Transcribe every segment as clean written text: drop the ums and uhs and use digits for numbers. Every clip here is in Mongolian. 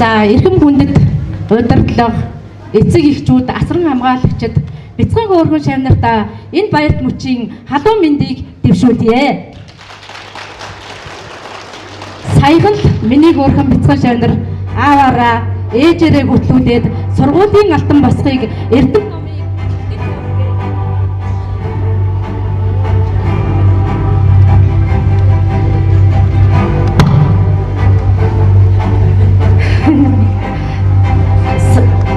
За эрхэм хүндэт удирдлага, эцэг эхчүүд, асран хамгаалагчид, бяцхан хөөрхөн шавнартаа энэ баярт мөчийн халуун мэндийг дэвшүүлье. Саяхан л миний хөөрхөн бяцхан шавнар ааваараа ээжээрээ хөтлүүлээд сургуулийн алтан босхийг эрдэм номыг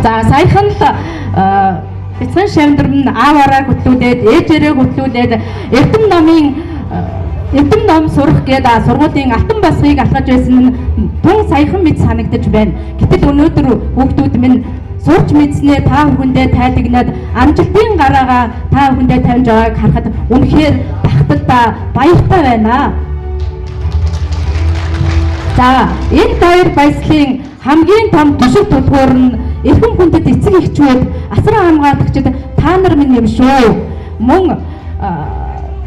за саяхан л бяцхан шавнар нь ааваараа хөтлүүлээд ээжээрээ хөтлүүлээд эрдэм ном сурах гээд сургуулийн алтан босхийг алхаж байсан нь тун саяхан мэд санагдаж байна. Гэтэл өнөөдөр хүүхдүүд минь сурч мэдснээ та бүхэндээ тайлагнаад амжилтын гараагаа та бүхэндээ тавьж байгааг харахад үнэхээр бахархалтай баяртай байна. За энэ баяр баясгалын хамгийн том төшөг тулгуур нь эрхэм хүндэт эцэг эхчүүд, асран хамгаалагчид та нар минь юм шүү. Мөн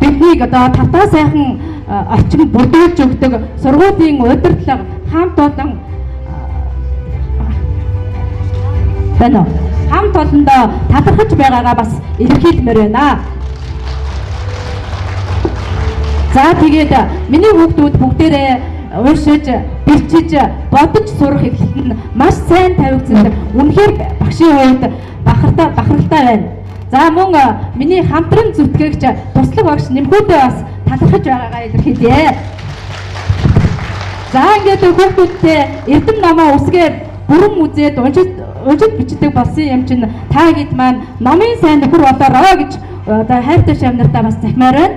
биднийг одоо тавтаа сайхан орчин бүрдүүлж өгдөг сургуулийн удирдлага хамт олон байна. Хамт олондоо талархаж байгаагаа бас илэрхийлмээр байна. За тэгээд миний хүүхдүүд бүгдээрээ уушиж, бэлчиж, бодож сурах эхлэлт нь маш сайн тавигдсан. Үнэхээр багшийн хувьд бахархалтай байна. За мөн миний хамтран зүтгэгч туслах багш нэмхүүдээ бас талархаж байгаагаа илэрхийлье. За ингээд хүүхдүүдтэй эрдэм номоо үсгээр бүрэн үзээд уншиж бичдэг болсон юм чинь та хэд маань номын сайн нөхөр болоорой гэж одоо хайртай шавнартаа бас захимаар байна.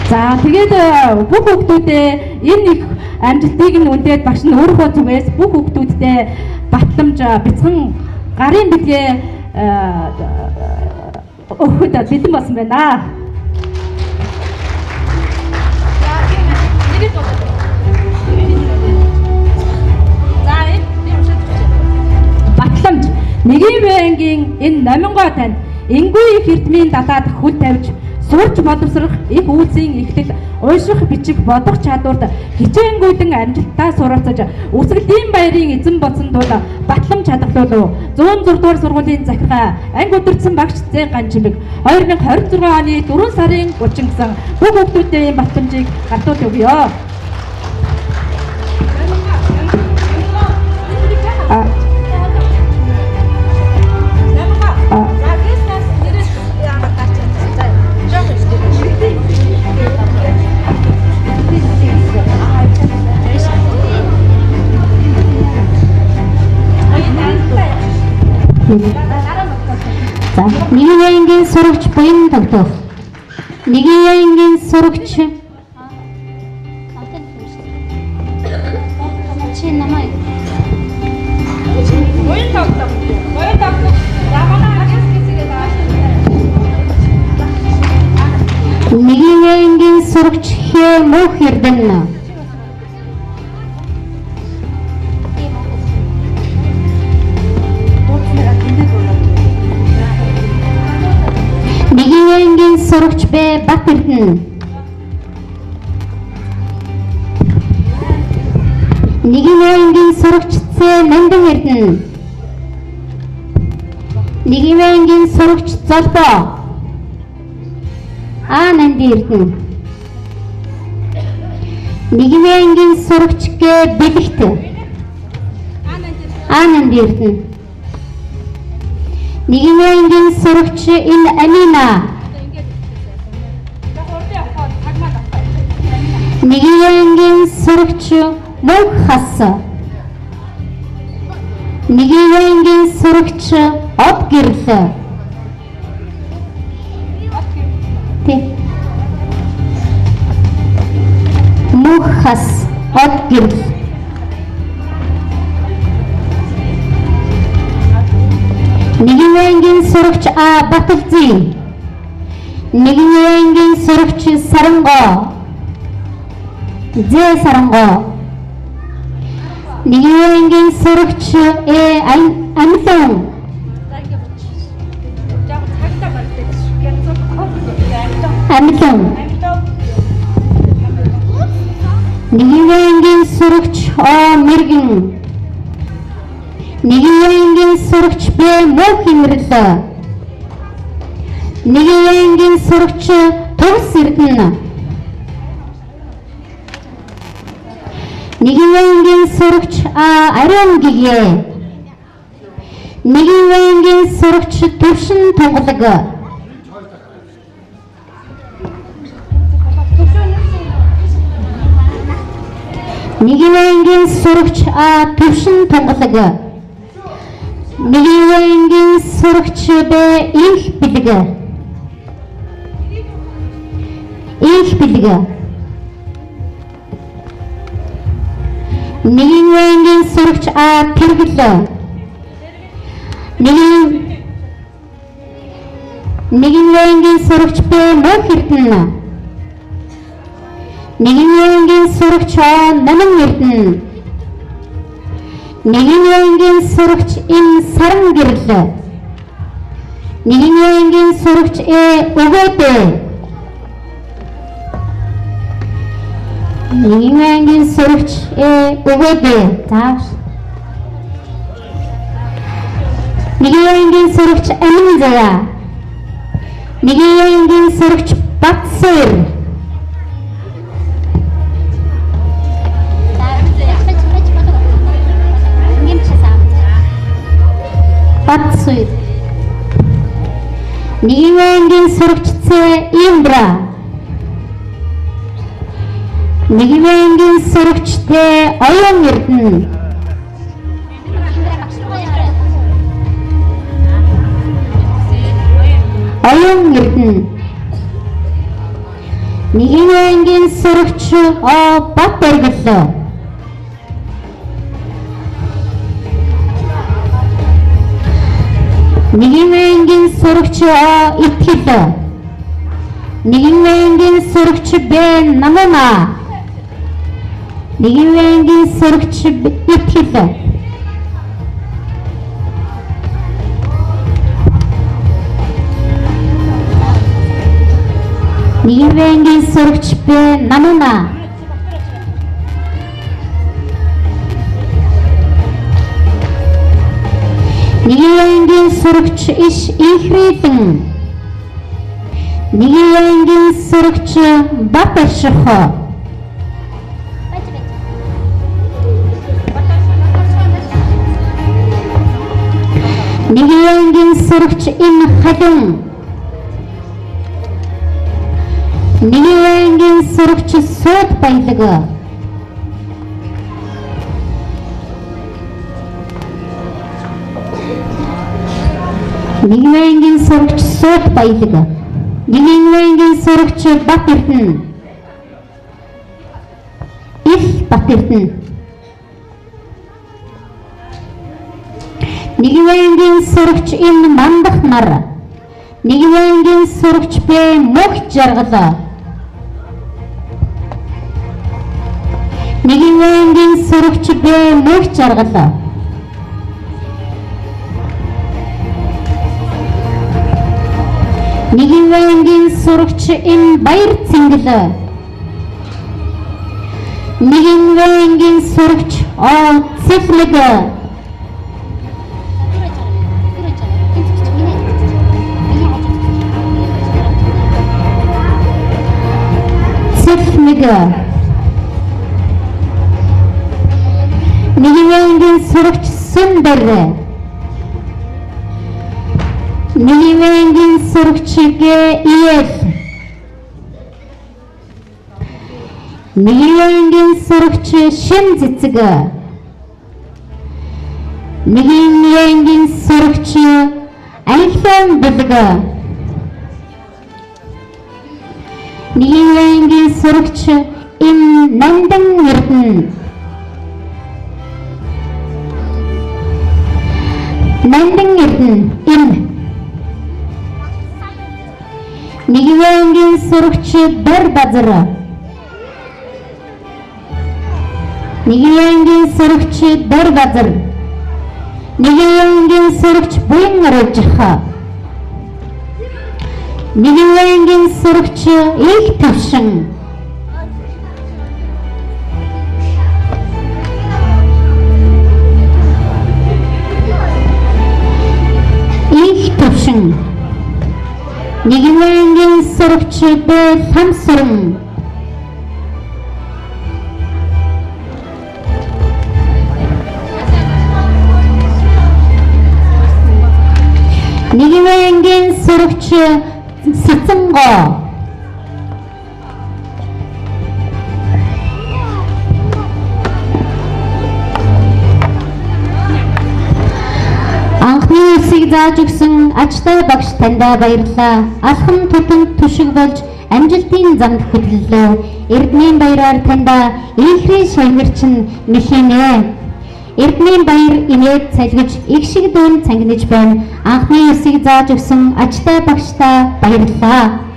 За тэгээд бүх хүүхдүүдээ энэ их амжилтыг нь үндээд багш нь өөрөө зүгээс бүх хүүхдүүдтэй батламж бяцхан гарын бэлгээ өгөхөд бэлэн болсон байна. Батламж Нэгийн байнгын энэ номингоо тань энгүй их эрдмийн далаад хүл тавьж сурч боловсрох их үйлсийн эхлэл, уушрах бичих бодох чадварт хичээнгүйдэн амжилттай суралцаж үсгэлтийн баярын эзэн болсон тул батлам чадгалуулв. 106 дугаар сургуулийн захиргаа анги удирдсан багш Зэн Ганчимэг 2026 оны 4 сарын 30 гэсэн бүх хүүхдүүдийн батламжийг гартуул өгье. За, нэгэн яингийн сурагч буян тогтоох. Нэгэн яингийн сурагч чи намайг буян тогтоох. Ямана агсгисгээ дааш. Нэгэн яингийн сурагч хэ мөх эрдэнэ. Нэгэн сурагч бэ Бат Эрдэнэ. Нэгэн сурагч Цэ Нандин Эрдэнэ. Нэгэн сурагч Золбоо Нандин Эрдэнэ. Нэгэн сурагч Гэ Бэлэгт Нандин Эрдэнэ. Нэгэн сурагч энэ Амина. Нэгэн сурагч Мөнх Хас. Нэгэн сурагч Од Гэрэл. Мөнх Хас Од Гэрэл. Нэгэн сурагч Баталзий. Нэгэн сурагч Сарангоо. Зэ Сарангоо. Нэгэн сурагч Амлон. Амлон. Нэгэнгийн сурагч О мэргэн. Нэгэнгийн сурагч Б муу хэмрэл. Нэгэнгийн сурагч Төгс Эрдэнэ. Нэгэнгийн сурагч Ариун Гэгээ. Нэгэнгийн сурагч Төвшин Тунгалаг. Нэгэнгийн сурагч Төвшин Тунгалаг. Нэгэнгийн сурагч Б Их Бэлэг. Их Бэлэг. Нэгэнгийн сурагч Тэргэл. Нэгэнгийн сурагч Б Мөнх Эрдэнэ. Нэгэнгийн сурагч Наман Эрдэнэ. Нэгэнгийн сурагч Ин Саран Гэрэл. Нэгэнгийн сурагч Өгөөд. Нэгэнгийн сурагч Өгөөд. Зааш. Нэгэнгийн сурагч Амин Заяа. Нэгэнгийн сурагч Батсэр. Батсэр. Нэгэнгийн сурагч Имбра. Нэгэнгийн сурагч Оюун Эрдэнэ. Оюун Эрдэнэ. Нэгэнгийн сурагч Бат Эргэл. Нэгэнгийн сурагч Итгэл. Нэгэнгийн сурагч Б Намана. Нэгэнгийн сурагч Итгэл. Нэгэнгийн сурагч Б Намана. Нэгэнгийн сурагч Иш Ихридэн. Нэгэнгийн сурагч Бат Аших. Нэгэнгийн сурагч Ин Халин. Нэгэнгийн сурагч Сууд Баялаг. Нэгэнгийн сурагч Сууд Баялаг. Нэгэнгийн сурагч Бат Эрдэнэ. Их Бат Эрдэнэ. Нэгэнгийн сурагч Ин Мандах нар. Нэгэнгийн сурагч Б Мөнх Жаргал. Нэгэнгийн сурагч Б Мөнх Жаргал. Нэгэнгийн сурагч Ин Баяр Цэнгэл. Нэгэнгийн сурагч Цэфлэг. Цэфлэг. Нэгэнгийн сурагч Сүндэр. Нэгэнгийн сурагч Иэл. Нэгэнгийн сурагч Шин Цэцэг. Нэгэнгийн сурагч Айлхан Бэлэг. Нэгэнгийн сурагч Ин Нандан Эрдэнэ. Нандан Эрдэнэ. Нэгэнгийн сурагч Дор Базар. Нэгэнгийн сурагч Дор Базар. Нэгэнгийн сурагч Буян Рожих. Нэгэнгийн сурагч Их Төвшин. Нэгвэнгийн сурагч Б. Самсуран. Нэгвэнгийн сурагч Сацанго. Анхны үсийг зааж өгсөн ажтай багш таньда баярлалаа. Алхам тутамд түшиг болж амжилтын замд хөтлөлөө. Эрдэнийн баяраар таньда ихрийн шагнарчин мэхийнэ. Эрдэнийн баяр инээд цалгиж их шиг дүүн цангинаж байна. Анхны үсийг зааж өгсөн ажтай багштаа баярлалаа.